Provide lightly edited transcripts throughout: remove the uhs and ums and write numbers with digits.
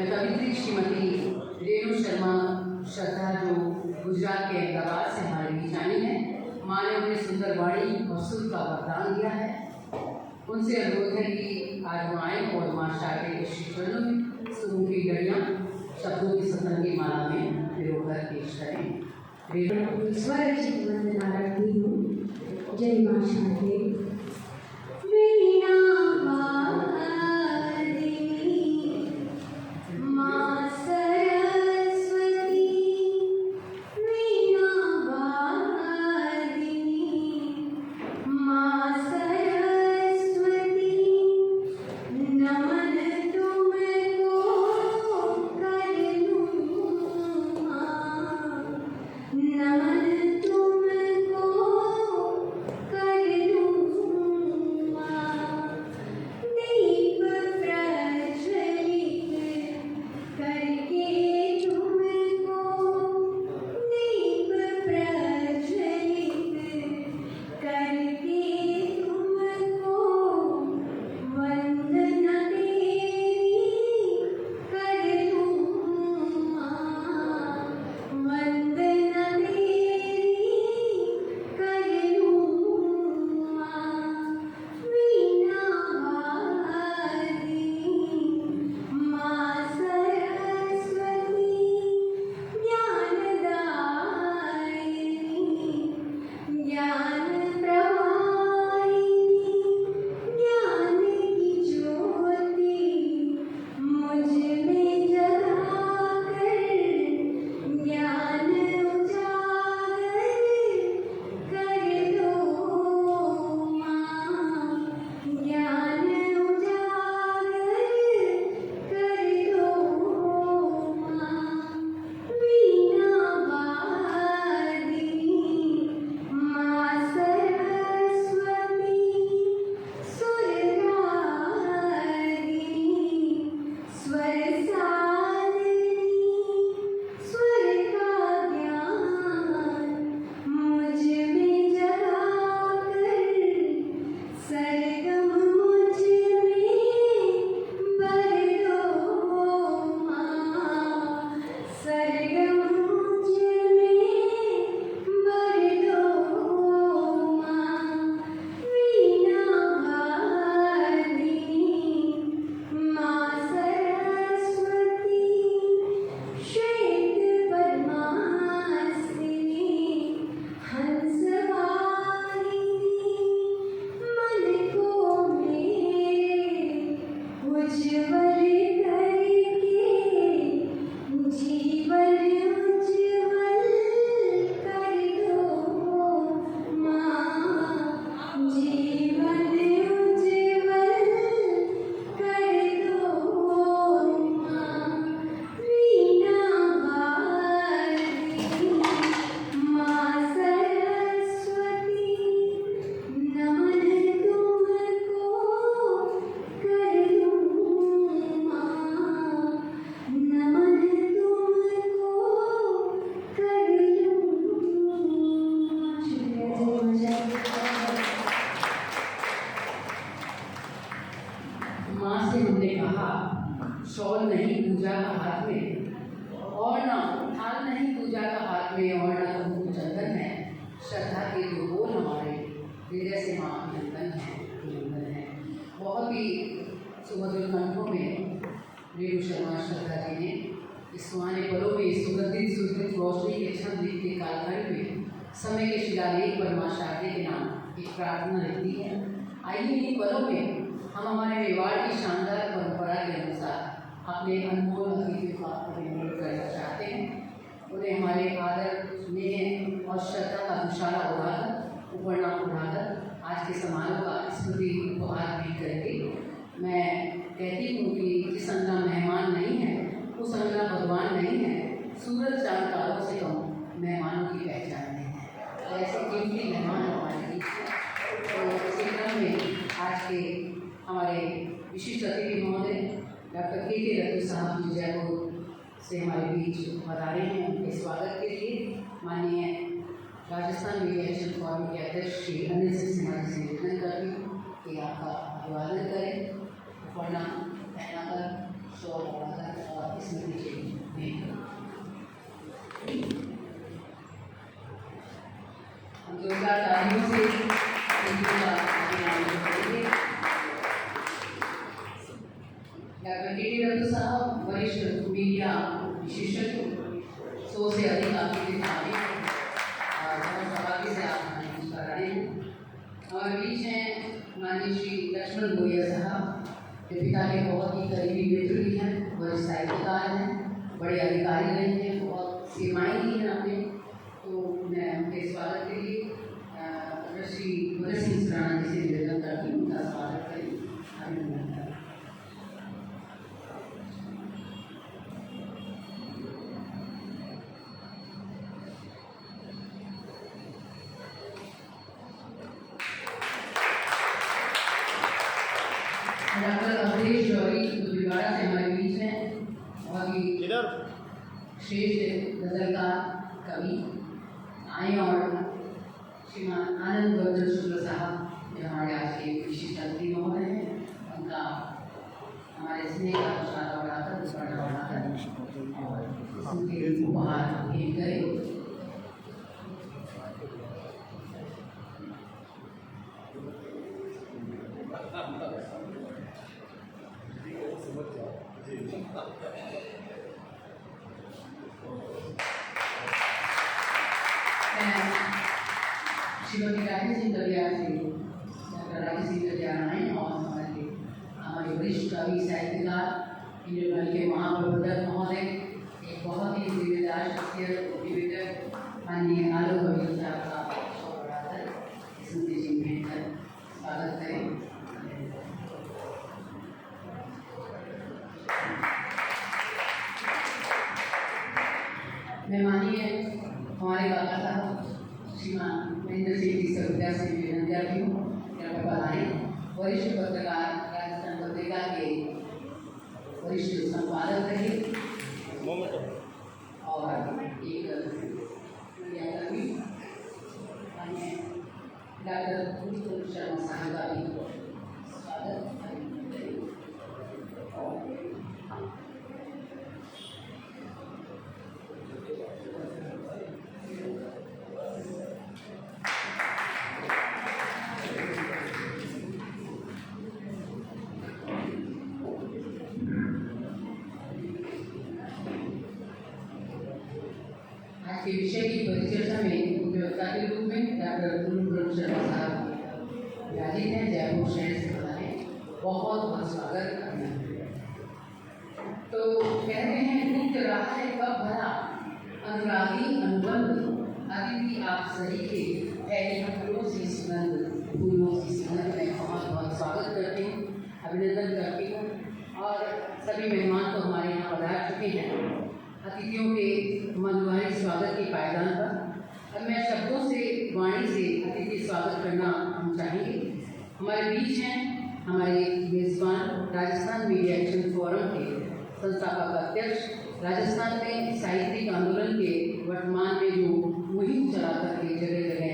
मैं कवित्री श्रीमती रेणु शर्मा श्रद्धा, जो गुजरात के अहमदाबाद से हमारे बीच आई हैं। माँ ने उन्हें सुंदर वाणी और सुर का वरदान दिया है। उनसे अनुरोध है कि आज वो आएँ और माँ शारदे के श्री चरणों में सुरों की गड़ियाँ शब्दों की सतरंगी माला में पिरोकर पेश करें। स्वरचित वंदनारंभी हूँ। जय माँ शारदे। शॉल नहीं पूजा का हाथ में और ना थाल नहीं पूजा का हाथ में और ना कुमकुम चंदन है। श्रद्धा के जो बोल हमारे हृदय से माँ नंदन है। बहुत ही सुमधुर कंठों में रेणु शर्मा श्रद्धा जी ने इस सुहाने पलों में सुगंधित सुगंधित रोशनी के छंद के कालखंड में समय के शिलालेख पर माँ शारदे के नाम एक प्रार्थना लिखती है। आइए इन पलों में हम हमारे मेवाड़ की शानदार परंपरा के अनुसार अपने अनमोल अतिथियों का अभिनंदन करना चाहते हैं। उन्हें हमारे आदर, स्नेह और श्रद्धा का दुशाला उड़ाकर उपरना उड़ाकर आज के समारोह का स्मृति उपहार भी करेंगे। मैं कहती हूँ कि जिस अंगना मेहमान नहीं है उस अंगना भगवान नहीं है। सूरज चांद तारों से कम मेहमानों की पहचान नहीं है। तो ऐसे कीमती मेहमान हमारे बीच हैं। तो इसी क्रम में आज के हमारे विशिष्ट अतिथि महोदय डॉक्टर के रतु साहब जी जयपुर से हमारे बीच पधारे हैं। उनके स्वागत के लिए माननीय राजस्थान मीडिएशन फोरम के अध्यक्ष श्री अनिल सिन्हा जी से निवेदन करती हूँ कि आपका अभिवादन करें, प्रणाम पहनाकर शॉल लगाकर और हम जोरदार तालियों से डॉक्टर टी रत्न साहब वरिष्ठ मीडिया विशेषज्ञ 100 से अधिक आपके दिखाने और बहुत सौभाग्य से आप हमें कुछ कर रहे हैं। हमारे बीच हैं माननीय श्री लक्ष्मण गोयल साहब, जो पिता के बहुत ही करीबी मित्र भी हैं, वरिष्ठ साहित्यकार हैं, बड़े अधिकारी रहे हैं, बहुत सेवाएं दी हैं आपने। तो मैं उनके स्वागत के लिए श्री भगत सिंह सराणा जी से निवेदन करती हूँ, उनका स्वागत करें, अभिनंदन करें। डॉक्टर अवधेश जौहरी जो भिलवाड़ा से हमारे बीच हैं, बहुत ही श्रेष्ठ गजलकार कवि आए, और श्रीमान आनंद वर्धन शुक्ल साहब जो हमारे आज के विशिष्ट अतिथि महोदय हैं, उनका हमारे स्नेह का उछाला बढ़ाकर उनके उपहार भेंट करें। श्रीमती राजेश सिंह दरिया से डॉक्टर राजेश सिंह दरिया आए और हमारे वरिष्ठ कवि साहित्यकार इंद्रमल के महाप्रबंधक महोदय, एक बहुत ही जिम्मेदार शख्सियत निवेदक माननीय आलोक गोयल साहब का बढ़ाकर स्मृति जी भेंट कर स्वागत करें। मैं माननीय हमारे काका साहब श्रीमान महेंद्र सिंह जी सविता से निवेदन करती हूँ, कृपया बढ़ाएं। वरिष्ठ पत्रकार राजस्थान पत्रिका के वरिष्ठ संपादक रहे और एक मीडियाकर्मी डॉक्टर शर्मा साहब का भी स्वागत के विषय की परिचर्चा में उपयोक्ता के रूप में डॉक्टर गुरु शर्मा साहब विराजित हैं, जयपुर शहर से हमारे बहुत बहुत स्वागत करना है। तो कहते हैं गुप्त राह है कब भरा अनुरागी अनुबंध अतिथि आप सही के पहले फूलों से सुगंध में बहुत बहुत स्वागत करती हूँ, अभिनंदन करती हूँ। और सभी मेहमान तो हमारे यहाँ पधार चुके हैं अतिथियों के मनोहारी स्वागत के पायदान पर। अब मैं शब्दों से वाणी से अतिथि स्वागत करना हम चाहेंगे। हमारे बीच हैं हमारे मेजबान राजस्थान मीडिया एक्शन फोरम के संस्थापक अध्यक्ष, राजस्थान में साहित्यिक आंदोलन के वर्तमान में जो मुहिम चला करके जगह जगह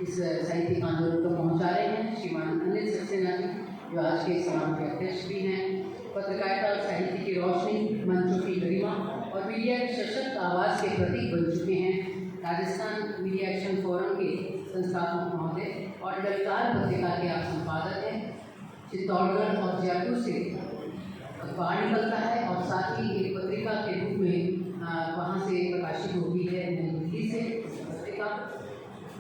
इस साहित्यिक आंदोलन को पहुँचा रहे हैं, श्रीमान अनिल सक्सेना जी, जो आज के समारोह के अध्यक्ष भी हैं। पत्रकारिता और साहित्य की रोशनी, मंचों की गरिमा और मीडिया के सशक्त आवाज़ के प्रतीक बन चुके हैं। राजस्थान मीडिया एक्शन फोरम के संस्थापक महोदय और ललकार पत्रिका के आप संपादक हैं। चित्तौड़गढ़ और जयपुर से अखबार निकलता है और साथ ही एक पत्रिका के रूप में वहाँ से प्रकाशित होती है नई दिल्ली से पत्रिका।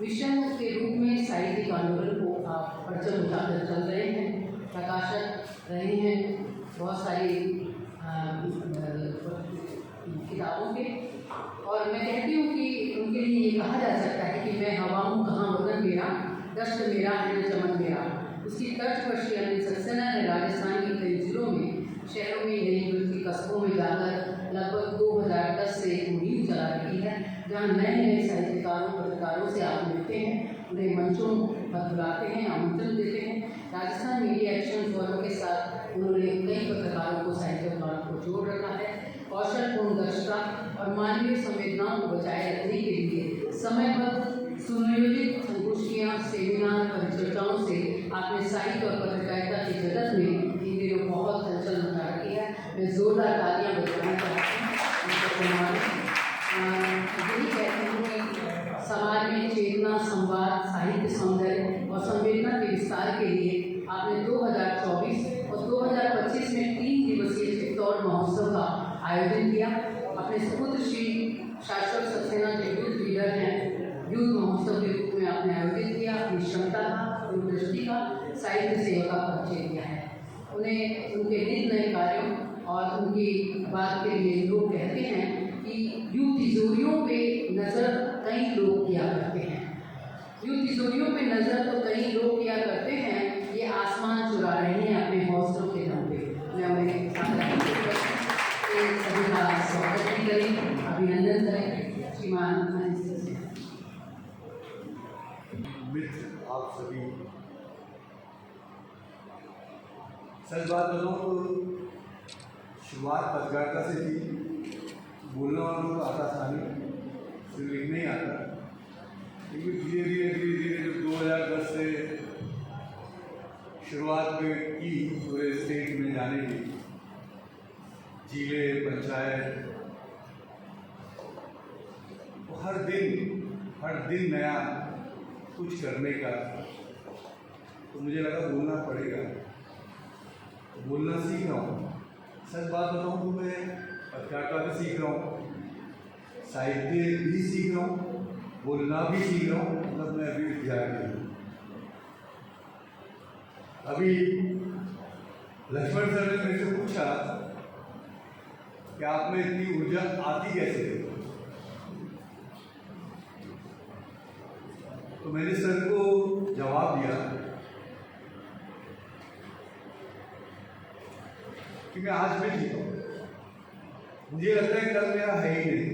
मिशन के रूप में साहित्यिक आंदोलन को आप परचम उठाकर चल रहे हैं, प्रकाशक रहे हैं बहुत सारी किताबों के। और मैं कहती हूँ कि उनके लिए ये कहा जा सकता है कि मैं हवा हूँ कहाँ वतन मेरा, दश्त मेरा है चमन मेरा। उसकी तर्ज पर श्री अनिल सक्सेना ने राजस्थान के कई जिलों में, शहरों में, नहीं बल्कि कस्बों में जाकर लगभग 2010 से एक मुहिम चला रही है, जहाँ नए नए साहित्यकारों पत्रकारों से आप मिलते हैं, उन्हें मंचों पर बुलाते हैं, आमंत्रण देते हैं। राजस्थान मीडिया एक्शन फोरम के साथ उन्होंने कई पत्रकारों को, साहित्यकारों को जोड़ रखा है। कौशलपूर्ण दक्षता और मानवीय संवेदनाओं को बचाए रखने के लिए समयबद्ध सुनियोजित संगोष्ठियाँ, सेमिनार, परिचर्चाओं से आपने साहित्य और पत्रकारिता के जगत में इन दिनों बहुत हलचल मचा रखी है। मैं जोरदार तालियां बजाना चाहती हूँ। यही कहती हूँ कि समाज में चेतना, संवाद, साहित्य, सौंदर्य और संवेदना के विस्तार के लिए आपने 2024 और 2025 में 3 दिवसीय चित्तौड़ महोत्सव का आयोजन किया। अपने सुपुत्र श्री शाश्वत सक्सेना जो यूथ लीडर हैं, यूथ महोत्सव के रूप में आपने आयोजित किया। अपनी क्षमता का, दूरदृष्टि का, साहित्य सेवा का परिचय दिया है। उन्हें उनके नित नए कार्यों और उनकी बात के लिए लोग कहते हैं कि यूं तिजोरियों पे नज़र कई लोग किया करते हैं। यूं तिजोरियों पे नज़र तो कई लोग किया करते हैं, ये आसमान चुरा रहे हैं अपने हौसलों के दम पे। मैं उन्हें सभी का स्वागत भी करें, अभिनंदन करें। श्रीमान मित्र, आप सभी, सच बात बताऊँ तो शुरुआत पत्रकारिता से थी। बोलने वालों को आता था नहीं, सिर्फ लिखने ही आता। लेकिन धीरे धीरे जब 2010 से शुरुआत में की पूरे स्टेट में जाने की, जिले, पंचायत, तो हर दिन नया कुछ करने का, तो मुझे लगा बोलना पड़ेगा। बोलना सीख रहा हूँ। सच बात बताऊँ तो मैं पत्रकारिता भी सीख रहा हूँ, साहित्य भी सीख रहा हूँ, बोलना भी सीख रहा हूँ। मतलब मैं अभी विद्यार्थी हूँ। अभी लक्ष्मण सर ने मेरे से पूछा कि आप में इतनी ऊर्जा आती कैसे है, तो मैंने सर को जवाब दिया कि मैं आज भी जीता हूँ। मुझे लगता है कल मेरा है ही नहीं।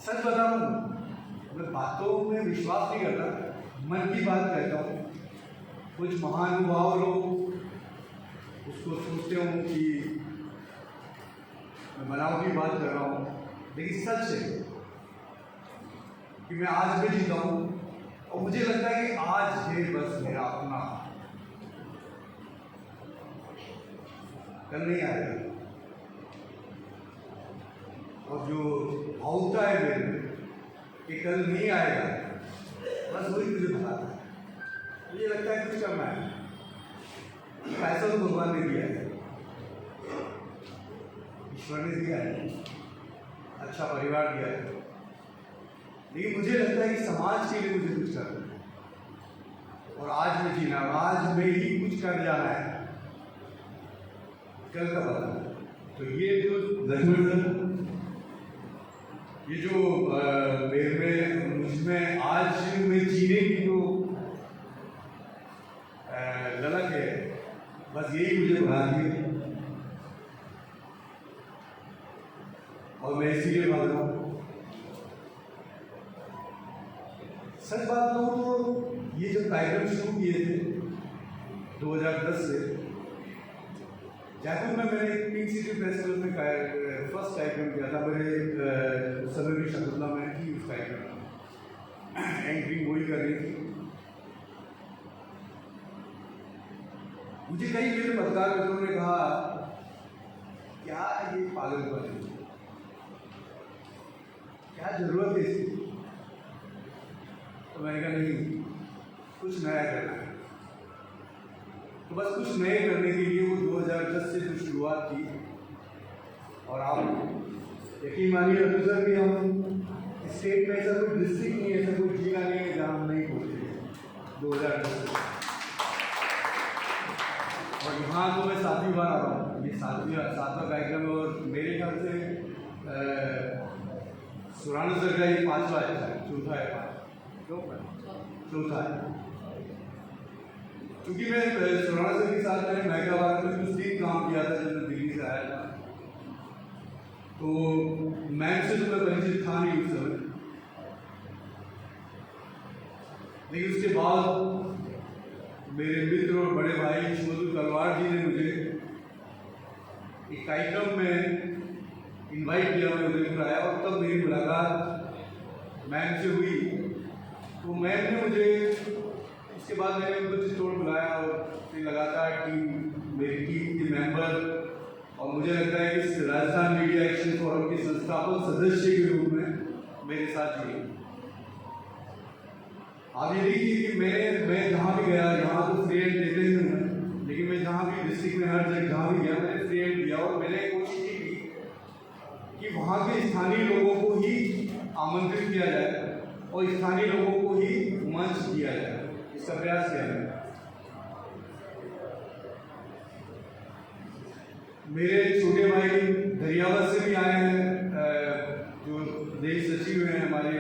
सच बताऊँ, मैं बातों में विश्वास नहीं करता, मन की बात कहता हूँ। कुछ महानुभाव लोग उसको सोचते हूँ कि मैं बनावटी बात कर रहा हूँ, लेकिन सच है कि मैं आज भी जीता हूँ। और मुझे लगता है कि आज है बस मेरा अपना, कल नहीं आएगा। और जो भावुकता है मेरे में कि कल नहीं आएगा, बस वही मुझे भगाता है। मुझे लगता है कुछ करना है। पैसा तो भगवान ने दिया है, ईश्वर ने दिया है, अच्छा परिवार दिया है, लेकिन मुझे लगता है कि समाज के लिए मुझे कुछ करना है। और आज में जीना, आज में ही कुछ कर जाना है, कल का पता है। तो ये जो लक्ष्मण, ये जो मुझमें आज में जीने की जो ललक है, बस यही मुझे बढ़ा दी। और मैं इसीलिए भाग रहा हूँ। सच बात तो ये जब कार्यक्रम शुरू किए थे 2010 से, जयपुर में मैंने पिंक सिटी फेस्टिवल में फर्स्ट कार्यक्रम किया था। मेरे समय भी शकुंतला में थी उस कार्यक्रम में, एंकरिंग वही कर रही थी। मुझे कई मेरे पत्रकार मित्रों ने कहा क्या ये पागलपन है, क्या जरूरत है इसकी। तो मैंने कहा नहीं, कुछ नया करना है। तो बस कुछ नए करने के लिए वो 2010 से जो शुरुआत की। और आप यकीन मानिए अफसर भी, हम स्टेट में ऐसा कोई डिस्ट्रिक्ट नहीं है, ऐसा कोई जिला नहीं है जहाँ हम नहीं पहुँचे 2010 से। और यहाँ तो मैं 7वीं बार आ रहा हूँ, ये 7वां कार्यक्रम है। और मेरे ख्याल से सुराना सर का ये 5वां है, चौथा है, चौथा है। क्योंकि मैं सुराना सर के साथ मैंने हैदराबाद में कुछ दिन काम किया था जब मैं दिल्ली से आया था। तो मैम से तो मैं परिचित था नहीं उस समय, लेकिन उसके बाद मेरे मित्र और बड़े भाई शोधु तलवार जी ने मुझे एक कार्यक्रम में इनवाइट किया, मैं उदयपुर आया। और तब मेरी मुलाकात मैम से हुई। तो मैम ने मुझे, उसके बाद मैंने उनको चित्तौड़ बुलाया और फिर लगातार टीम, मेरी टीम के मेंबर और मुझे लगता है कि इस राजस्थान मीडिया एक्शन फोरम के संस्थापक सदस्य के रूप में मेरे साथ जुड़ी। आप ये देखिए कि मैं जहाँ भी गया, यहाँ तो फ्री हैंड देते ही हूँ, लेकिन मैं जहाँ भी डिस्ट्रिक्ट में हर जगह जहाँ भी गया मैंने फ्री हैंड दिया और मैंने कोशिश ये की कि वहाँ के स्थानीय लोगों को ही आमंत्रित किया जाए और स्थानीय लोगों को ही मंच दिया जाए, इसका प्रयास किया जाए। मेरे छोटे भाई दरियावत से भी आए हैं, जो देश सचिव हैं हमारे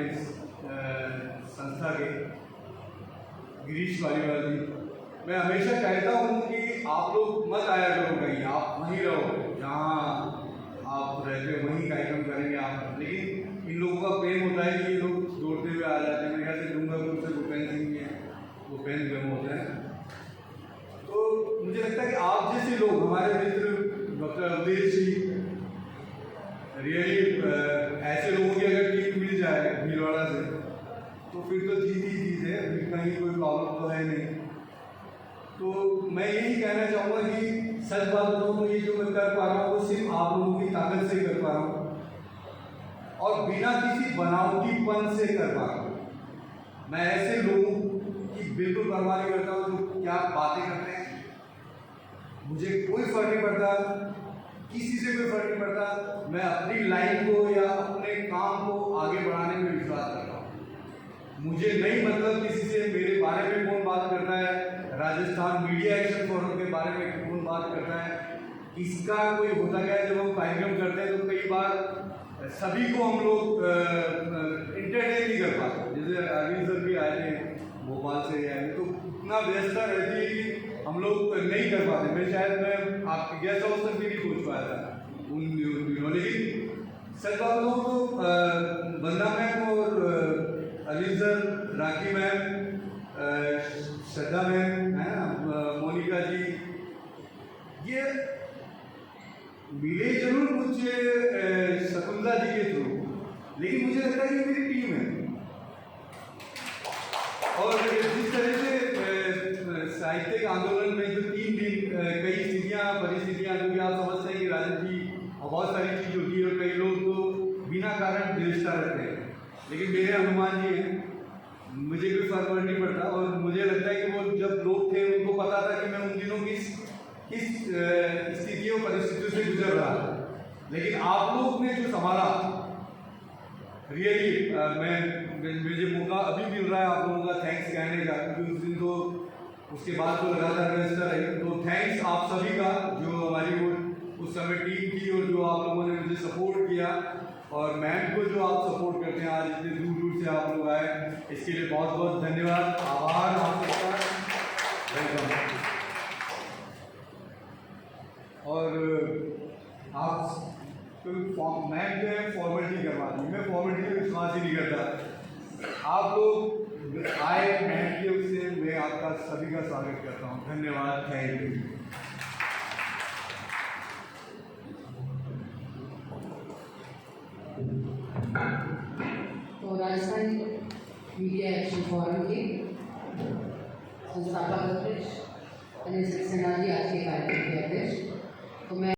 संस्था के, गिरीश पालीवाल जी। मैं हमेशा कहता हूँ कि आप लोग मत आया करो कहीं, आप वहीं रहो जहाँ आप रहते हो, वहीं कार्यक्रम करेंगे आप। लेकिन इन लोगों का प्रेम होता है कि ये लोग दौड़ते हुए आ जाते हैं। मेरे ख्याल से डूंगरपुर से भूपेंद्र सिंह जी हैं, भूपेंद्र ब्रह्म होते हैं। तो मुझे लगता है कि आप जैसे लोग, हमारे मित्र डॉक्टर अवधेश जी, रियली ऐसे लोगों की अगर टीम मिल जाए भीलवाड़ा से तो फिर तो जीत ही चीज़ है, फिर कहीं कोई प्रॉब्लम तो है नहीं। तो मैं यही कहना चाहूँगा कि सच बात बताऊँ तो ये जो मैं कर पा रहा हूँ वो सिर्फ आप लोगों की ताकत से कर पा रहा हूँ और बिना किसी बनावटीपन से कर पा रहा हूँ। मैं ऐसे लोगों की बिल्कुल परवाह नहीं करता हूँ जो क्या बातें करते हैं, मुझे कोई फर्क नहीं पड़ता, किसी से कोई फर्क नहीं पड़ता। मैं अपनी लाइन को या अपने काम को आगे बढ़ाने में विश्वास करता हूँ। मुझे नहीं मतलब किसी से मेरे बारे में कौन बात करता है, राजस्थान मीडिया एक्शन फोरम के बारे में कौन बात करता है, इसका कोई होता क्या है। जब हम कार्यक्रम करते हैं तो कई बार सभी को हम लोग इंटरटेन नहीं कर पाते। जैसे अरविंद सर भी आए थे भोपाल से, आए तो इतना व्यस्तता रहती है कि हम लोग नहीं कर पाते। मैं शायद मैं आपके गेस्ट हाउस तक भी नहीं पहुँच पाया था उन दिनों। लेकिन सच बात कहूँ तो बंदा मैम और अरविंद सर, राखी मैम, श्रद्धा मैम है ना, मोनिका जी, ये मिले जरूर मुझे शकुंतला जी के थ्रू, लेकिन मुझे लगता है कि मेरी टीम है। और जिस तरह से साहित्यिक आंदोलन में जो 3 दिन कई स्थितियाँ परिस्थितियाँ जो कि आप समझते हैं कि राजनीति और बहुत सारी चीज़ होती है और कई लोग तो बिना कारण द्वेषता रहते हैं, लेकिन मेरे हनुमान जी हैं, मुझे कोई फर्क नहीं पड़ता। और मुझे लगता है कि वो जब लोग थे उनको पता था कि मैं उन दिनों किस स्थितियों परिस्थितियों से गुजर रहा था। लेकिन आप लोग ने जो संभाला, रियली मुझे मौका अभी मिल रहा है आप लोगों का थैंक्स कहने का, क्योंकि उस दिन तो उसके बाद तो लगातार व्यवस्था रही। तो थैंक्स आप सभी का जो हमारी वो उस समय टीम थी और जो आप लोगों ने मुझे सपोर्ट किया, और मैम को जो आप सपोर्ट करते हैं, आज इतने दूर दूर से आप लोग आए, इसके लिए बहुत बहुत धन्यवाद, आभार आप सबका, वेलकम। और आप मैम जो है फॉर्मेलिटी करवाती है, मैं फॉर्मेलिटी में विश्वास ही नहीं करता। आप लोग आए मैम की ओर से, मैं आपका सभी का स्वागत करता हूँ। धन्यवाद, थैंक यू। तो राजस्थान मीडिया एक्शन फोरम के संस्थापक अध्यक्ष अनिल सक्सेना जी आज के कार्यक्रम के अध्यक्ष। तो मैं